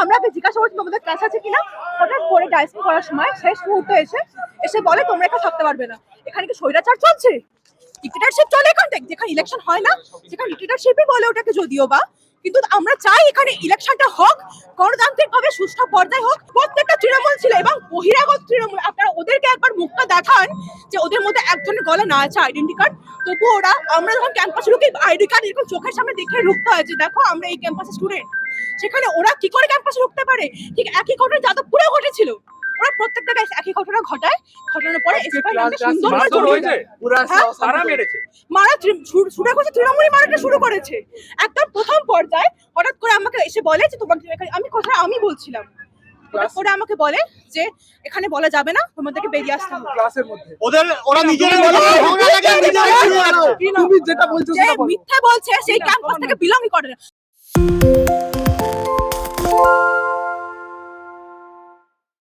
আমরা আগে জিজ্ঞাসা করছি তোমাদের ক্লাস আছে কিনা, হঠাৎ করে ডাইসিং করার সময় শেষ মুহূর্তে এসে বলে তোমরা এখানে থাকতে পারবে না। এখানে কি স্বৈরাচার চলছে? ডিক্টেটরশিপ চলে এখানে, যেখানে ইলেকশন হয় না সেখানে ডিক্টেটরশিপই বলে ওটাকে যদিও বা। কিন্তু আমরা চাই এখানে ইলেকশনটা হোক, গণতান্ত্রিক ভাবে সুষ্ঠু পর্যায়ে হোক। প্রত্যেকটা তৃণমূল ছিল এবং বহিরাগত তৃণমূল, আপনারা ওদেরকে একবার মুখটা দেখান যে ওদের মধ্যে একজনের গলা না আছে আইডেন্টি কার্ড, তবু ওরা আমরা যখন ক্যাম্পাসে ঢুকি আইডি কার্ড এরকম চোখের সামনে দেখে ঢুকতে হয় যে দেখো আমরা এই ক্যাম্পাসে স্টুডেন্ট। সেখানে ওরা কি করে ক্যাম্পাসে ঢুকতে পারে? ঠিক একই ঘটনা যাদবপুরে ঘটেছিল। ওরা প্রত্যেকটা একই ঘটনা ঘটায়, ঘটনার পরে মারা শুরু করেছে, তৃণমূলই মারাটা শুরু করেছে একদম প্রথম পর্যায়ে। হঠাৎ করে আমাকে এসে বলে যে তোমাকে, আমি কথা আমি বলছিলাম, হঠাৎ করে আমাকে বলে যে এখানে বলা যাবে না, তোমাদেরকে বেরিয়ে আসতে হবে ক্লাসের মধ্যে। ওরা মিথ্যা বলছে, সেই ক্যাম্পাস থেকে বিলংই করে না।